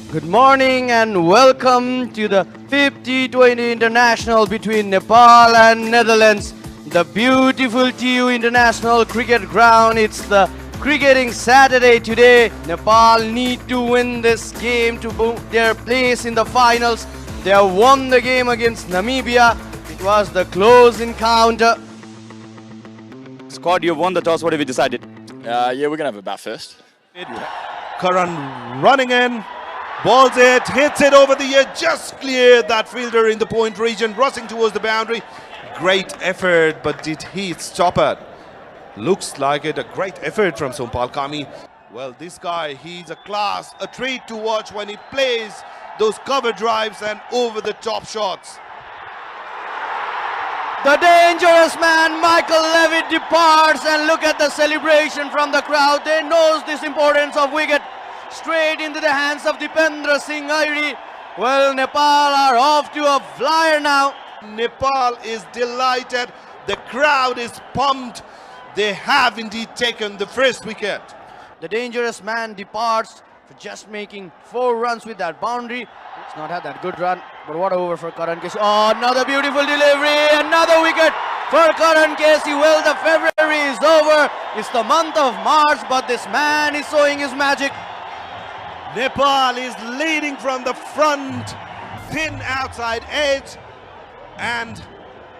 Good morning and welcome to the 50-20 International between Nepal and Netherlands. The beautiful TU International Cricket Ground. It's the cricketing Saturday today. Nepal need to win this game to book their place in the finals. They have won the game against Namibia. It was the close encounter. Squad, you've won the toss. What have you decided? Yeah, we're going to have a bat first. Karan running in. Balls it, hits it over the ear, just cleared that fielder in the point region, rushing towards the boundary. Great effort, but did he stop it? Looks like it, a great effort from Sompal Kami. Well, this guy, he's a class, a treat to watch when he plays those cover drives and over-the-top shots. The dangerous man, Michael Levitt, departs, and look at the celebration from the crowd. They knows this importance of wicket. Straight into the hands of Dipendra Singh Airi. Well, Nepal are off to a flyer now. Nepal is delighted. The crowd is pumped. They have indeed taken the first wicket. The dangerous man departs for just making 4 runs with that boundary. It's not had that good run, but what over for Karan Casey. Oh, another beautiful delivery, another wicket for Karan Casey. Well, the February is over. It's the month of March, but this man is showing his magic. Nepal is leading from the front, thin outside edge, and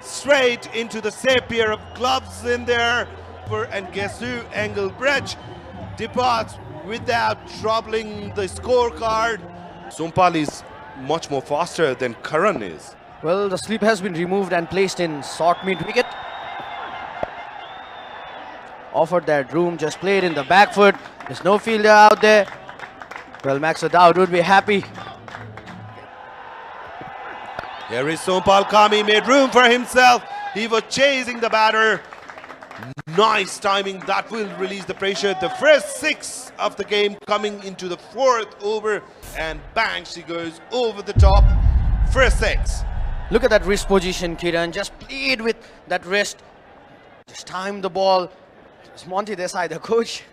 straight into the safe pair of gloves in there. And guess who? Engelbrecht departs without troubling the scorecard. Sompal is much more faster than Karan is. Well, the slip has been removed and placed in short mid-wicket. Offered that room, just played in the back foot. There's no fielder out there. Well, Max O'Dowd would be happy. Here is Sompal Kami, made room for himself. He was chasing the batter. Nice timing, that will release the pressure. The first 6 of the game coming into the 4th over, and bang, she goes over the top. First 6. Look at that wrist position, Kiran. Just played with that wrist. Just timed the ball. It's Monty Desai, the coach.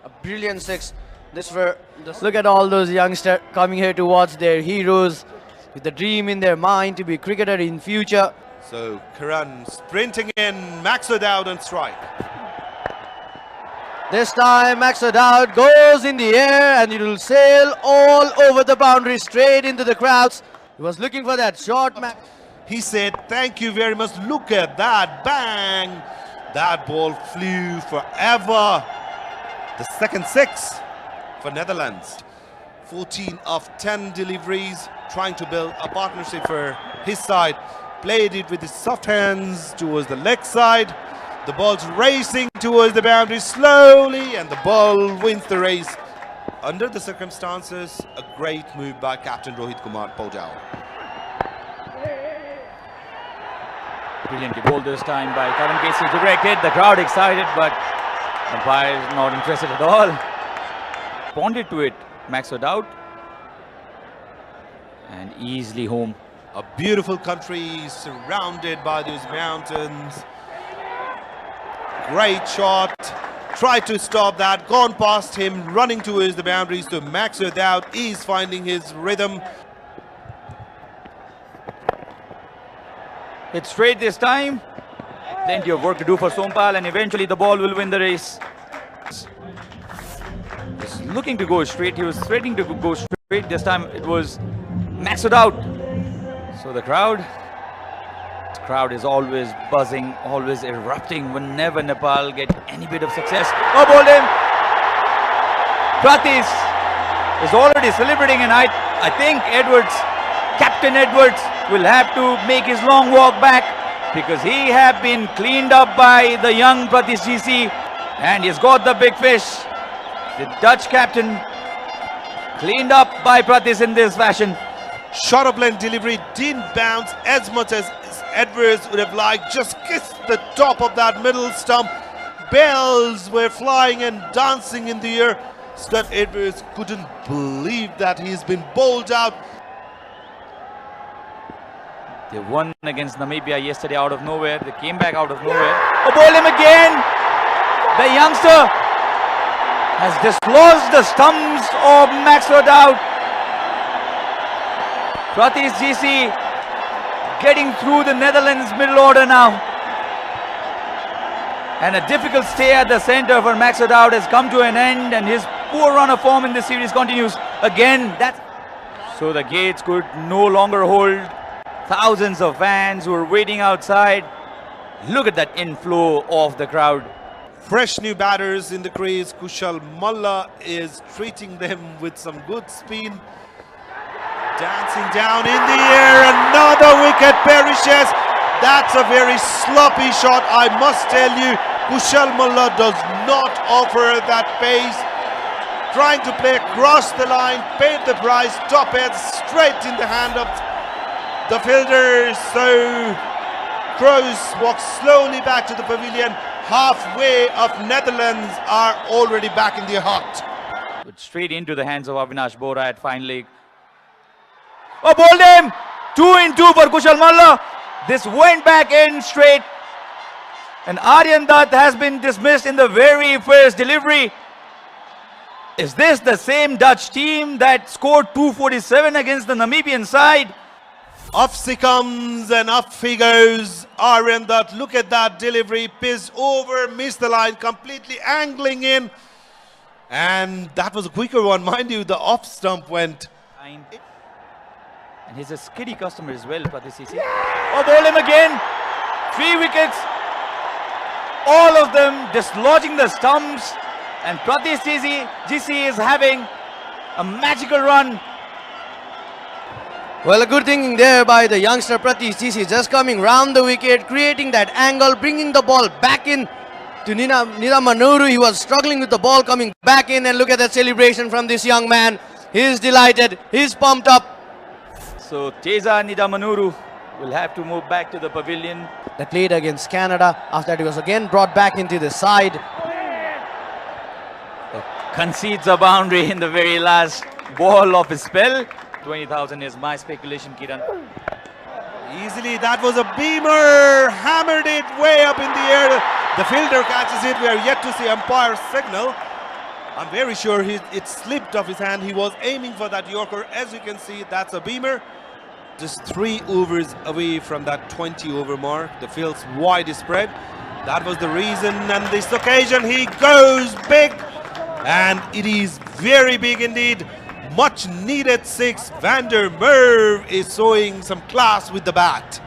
A brilliant 6. Look at all those youngsters coming here to watch their heroes with the dream in their mind to be a cricketer in future. So Karan sprinting in, Max O'Dowd on strike. This time Max O'Dowd goes in the air and it will sail all over the boundary straight into the crowds. He was looking for that shot. He said, thank you very much. Look at that, bang. That ball flew forever. The second 6 for Netherlands. 14 of 10 deliveries, trying to build a partnership for his side. Played it with his soft hands towards the leg side. The ball's racing towards the boundary slowly, and the ball wins the race. Under the circumstances, a great move by Captain Rohit Kumar Paujao. Brilliantly bowled this time by Karan Casey. Directed, the crowd excited, but umpire is not interested at all. Responded to it, Max O'Dowd, and easily home. A beautiful country surrounded by those mountains. Great shot. Tried to stop that. Gone past him, running towards the boundaries. So Max O'Dowd is finding his rhythm. It's straight this time. Plenty of work to do for Sompal, and eventually the ball will win the race. He's looking to go straight. He was threatening to go straight. This time it was Max O'Dowd. So the crowd is always buzzing, always erupting whenever Nepal get any bit of success. Oh, bowled him. Pratis is already celebrating, and I think Captain Edwards will have to make his long walk back, because he have been cleaned up by the young Pratis GC, and he's got the big fish. The Dutch captain cleaned up by Pratis in this fashion. Short of length delivery didn't bounce as much as Edwards would have liked. Just kissed the top of that middle stump. Bells were flying and dancing in the air. Scott Edwards couldn't believe that he's been bowled out. They won against Namibia yesterday out of nowhere. They came back out of nowhere. Oh, bowled him again. The youngster has dislodged the stumps of Max O'Dowd. Pratis GC getting through the Netherlands middle order now. And a difficult stay at the center for Max O'Dowd has come to an end, and his poor run of form in this series continues. Again, so the gates could no longer hold thousands of fans who are waiting outside. Look at that inflow of the crowd. Fresh new batters in the crease. Kushal Malla is treating them with some good spin. Dancing down in the air, another wicket perishes. That's a very sloppy shot, I must tell you. Kushal Malla does not offer that pace. Trying to play across the line, paid the price, top head straight in the hand of the fielder. So Crows walk slowly back to the pavilion. Halfway of Netherlands are already back in the hut. But straight into the hands of Avinash Bora at fine leg. Oh, bowled him! 2 in 2 for Kushal Malla. This went back in straight. And Aryan Dutt has been dismissed in the very first delivery. Is this the same Dutch team that scored 247 against the Namibian side? Off she comes and up he goes. Aryan Dutt, look at that delivery. Pitched over, missed the line, completely angling in. And that was a quicker one, mind you. The off stump went. And he's a skiddy customer as well, Pratis GC. Oh, bowled him again. 3 wickets. All of them dislodging the stumps. And Pratis GC is having a magical run. Well, a good thinking there by the youngster Pratis GC, just coming round the wicket, creating that angle, bringing the ball back in to Nidamanuru. He was struggling with the ball coming back in, and look at that celebration from this young man. He's delighted, he's pumped up. So Teza Nidamanuru will have to move back to the pavilion. They played against Canada. After that, he was again brought back into the side. Concedes a boundary in the very last ball of his spell. 20,000 is my speculation, Kiran. Easily, that was a beamer. Hammered it way up in the air. The fielder catches it. We are yet to see umpire's signal. I'm very sure it slipped off his hand. He was aiming for that Yorker. As you can see, that's a beamer. Just 3 overs away from that 20 over mark. The field's wide spread. That was the reason. And this occasion, he goes big. And it is very big indeed. Much needed 6. Van der Merwe is showing some class with the bat.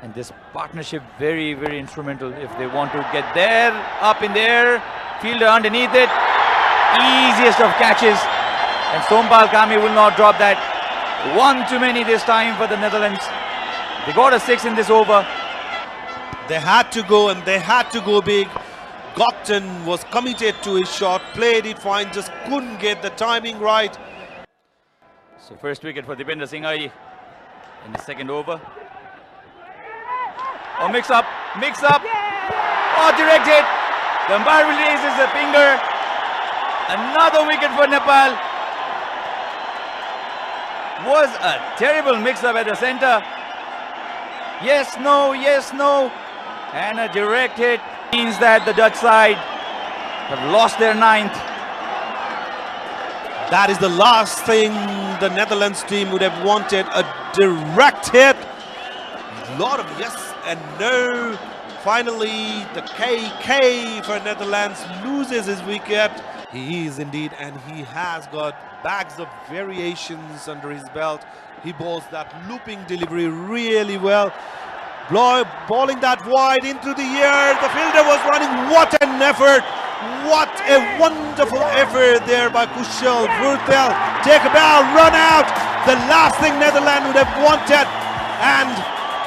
And this partnership very, very instrumental if they want to get there, up in there, fielder underneath it. Easiest of catches. And Sompal Kami will not drop that. 1 too many this time for the Netherlands. They got a 6 in this over. They had to go, and they had to go big. Gopton was committed to his shot, played it fine, just couldn't get the timing right. So first wicket for Dipendra Singh Ahi in the second over. Oh, mix up. Oh, direct hit. The umpire releases the finger. Another wicket for Nepal. Was a terrible mix-up at the center. Yes, no, yes, no. And a direct hit means that the Dutch side have lost their 9th. That is the last thing the Netherlands team would have wanted, a direct hit. A lot of yes and no. Finally, the KK for Netherlands loses his wicket. He is indeed, and he has got bags of variations under his belt. He bowls that looping delivery really well. Bowling that wide into the air. The fielder was running. What an effort. What a wonderful effort there by Kushal Vurtel. Take a bow, run out. The last thing Netherlands would have wanted. And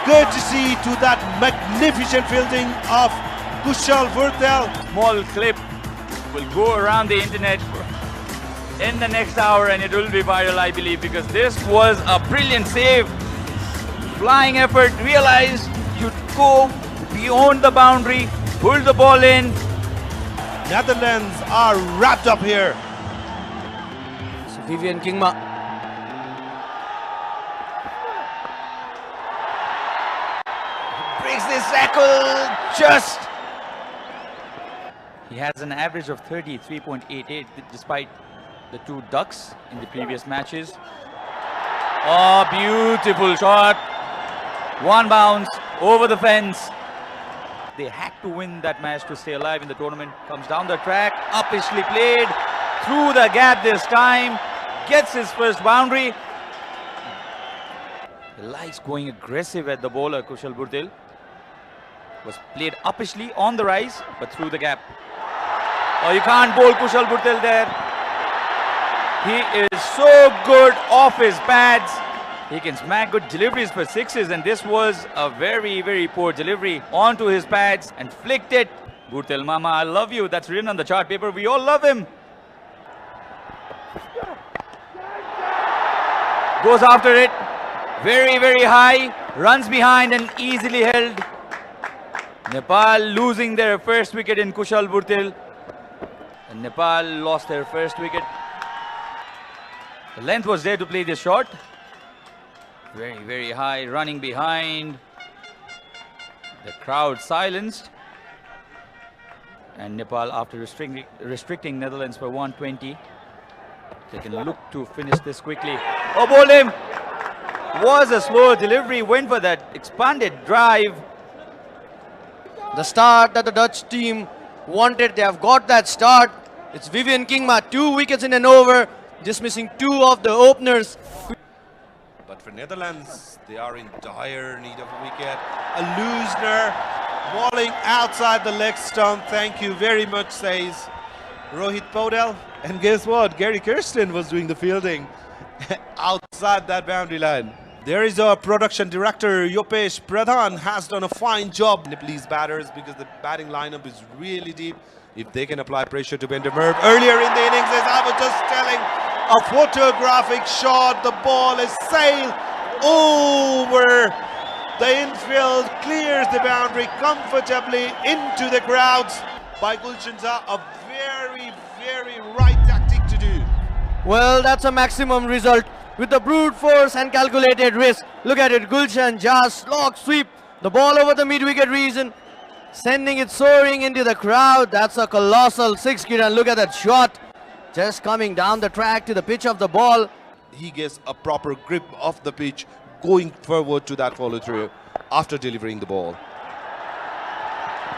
courtesy to that magnificent fielding of Kushal Vurtel. Small clip will go around the internet in the next hour, and it will be viral, I believe, because this was a brilliant save. Flying effort, realized you'd go beyond the boundary, pull the ball in. Netherlands are wrapped up here. So Vivian Kingma. Breaks this tackle just. He has an average of 33.88 despite the 2 ducks in the previous matches. Oh, beautiful shot. One bounce over the fence. They had to win that match to stay alive in the tournament. Comes down the track, uppishly played, through the gap this time, gets his first boundary. He likes going aggressive at the bowler, Kushal Burtil. Was played uppishly on the rise, but through the gap. Oh, you can't bowl Kushal Burtil there. He is so good off his pads. He can smack good deliveries for sixes, and this was a very, very poor delivery onto his pads and flicked it. Burtil Mama, I love you. That's written on the chart paper. We all love him. Goes after it. Very, very high. Runs behind and easily held. Nepal losing their first wicket in Kushal Burtil. And Nepal lost their first wicket. The length was there to play this shot. Very, very high, running behind. The crowd silenced. And Nepal, after restricting Netherlands for 120, they can look to finish this quickly. Oh, bowled him! Was a slow delivery, went for that expanded drive. The start that the Dutch team wanted, they have got that start. It's Vivian Kingma, 2 wickets in an over, dismissing 2 of the openers. But for Netherlands, they are in dire need of a wicket. A Loosner bowling outside the leg stump. Thank you very much, says Rohit Podal. And guess what? Gary Kirsten was doing the fielding outside that boundary line. There is our production director, Yopesh Pradhan, has done a fine job. Nepalese batters, because the batting lineup is really deep. If they can apply pressure to Bender Merv. Earlier in the innings, as I was just telling, a photographic shot. The ball is sailed over the infield, clears the boundary comfortably into the crowds by Gulshan Jha. A very, very right tactic to do. Well, that's a maximum result with the brute force and calculated risk. Look at it, Gulshan Jha, slog sweep, the ball over the mid-wicket region, sending it soaring into the crowd. That's a colossal 6, Kiran. Look at that shot, just coming down the track to the pitch of the ball. He gets a proper grip of the pitch, going forward to that follow-through after delivering the ball.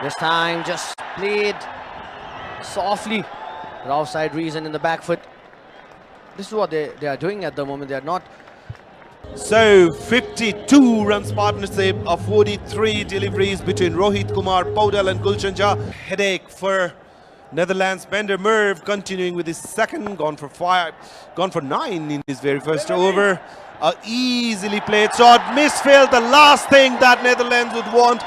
This time just played softly, the offside reason in the back foot. This is what they are doing at the moment. They are not. So 52 runs partnership of 43 deliveries between Rohit Kumar Podal and Gulshan Jha. Headache for Netherlands. Bender Merv continuing with his second, gone for 9 in his very first over. A easily played shot, misfield, the last thing that Netherlands would want.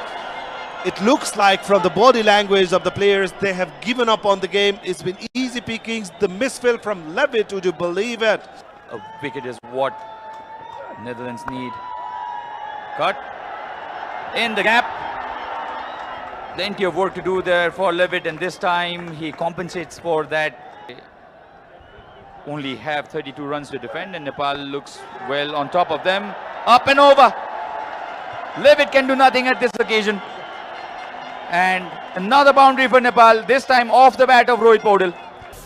It looks like from the body language of the players, they have given up on the game. It's been easy pickings. The misfield from Levitt, would you believe it? A wicket is what Netherlands need. Cut in the gap. Plenty of work to do there for Levitt, and this time he compensates for that. Only have 32 runs to defend, and Nepal looks well on top of them. Up and over. Levitt can do nothing at this occasion. And another boundary for Nepal, this time off the bat of Rohit Podal.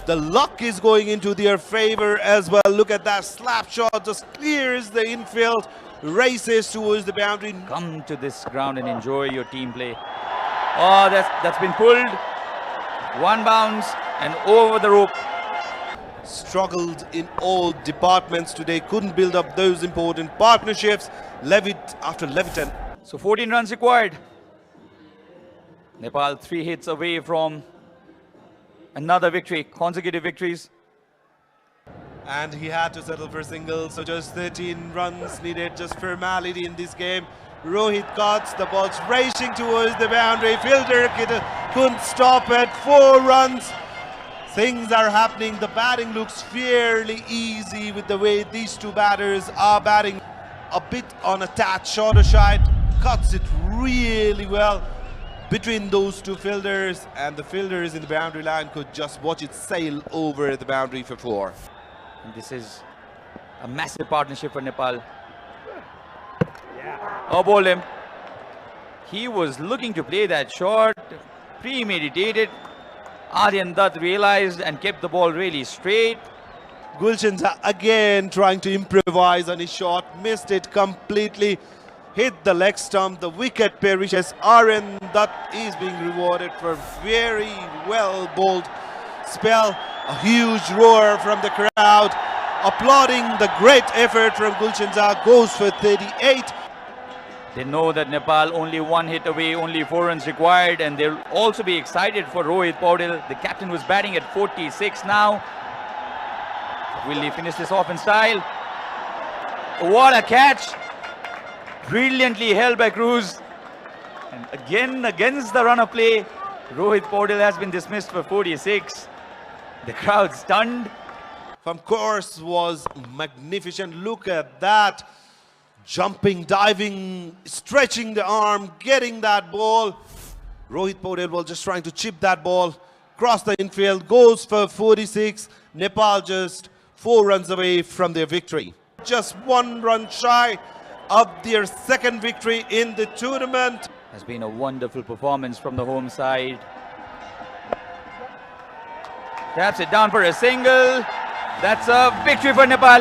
The luck is going into their favor as well. Look at that slap shot, just clears the infield, races towards the boundary. Come to this ground and enjoy your team play. Oh, that's been pulled. One bounce and over the rope. Struggled in all departments today, couldn't build up those important partnerships. Levitt after Levitt. So 14 runs required. Nepal 3 hits away from another victory, consecutive victories. And he had to settle for singles, so just 13 runs needed, just formality in this game. Rohit cuts, the ball's racing towards the boundary. Fielder couldn't stop it, 4 runs. Things are happening. The batting looks fairly easy with the way these two batters are batting. A bit on a tad shorter side, cuts it really well between those two fielders, and the fielders in the boundary line could just watch it sail over the boundary for 4. And this is a massive partnership for Nepal. Oh, bowled him. He was looking to play that shot, premeditated. Aryan Dutt realized and kept the ball really straight. Gulshan again trying to improvise on his shot, missed it completely, hit the leg stump, the wicket perishes. Aaron Dutt is being rewarded for very well bowled spell. A huge roar from the crowd, applauding the great effort from Gulshan goes for 38. They know that Nepal only one hit away, only 4 runs required, and they'll also be excited for Rohit Paudel. The captain was batting at 46 now. Will he finish this off in style? What a catch! Brilliantly held by Cruz. And again, against the run of play, Rohit Paudel has been dismissed for 46. The crowd stunned. From course was magnificent. Look at that. Jumping, diving, stretching the arm, getting that ball. Rohit Paudel was just trying to chip that ball. Cross the infield, goes for 46. Nepal just 4 runs away from their victory. Just 1 run shy of their second victory in the tournament. Has been a wonderful performance from the home side. Taps it down for a single. That's a victory for Nepal.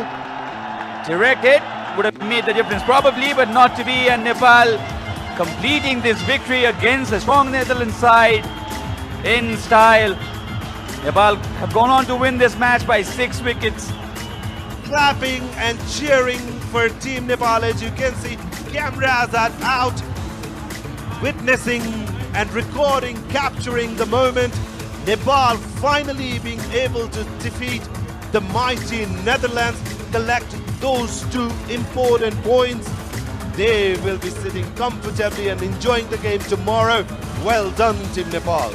Direct hit would have made the difference probably, but not to be, and Nepal completing this victory against a strong Netherlands side in style. Nepal have gone on to win this match by 6 wickets. Clapping and cheering for Team Nepal. As you can see, cameras are out, witnessing and recording, capturing the moment. Nepal finally being able to defeat the mighty Netherlands, collect those 2 important points. They will be sitting comfortably and enjoying the game tomorrow. Well done, Team Nepal.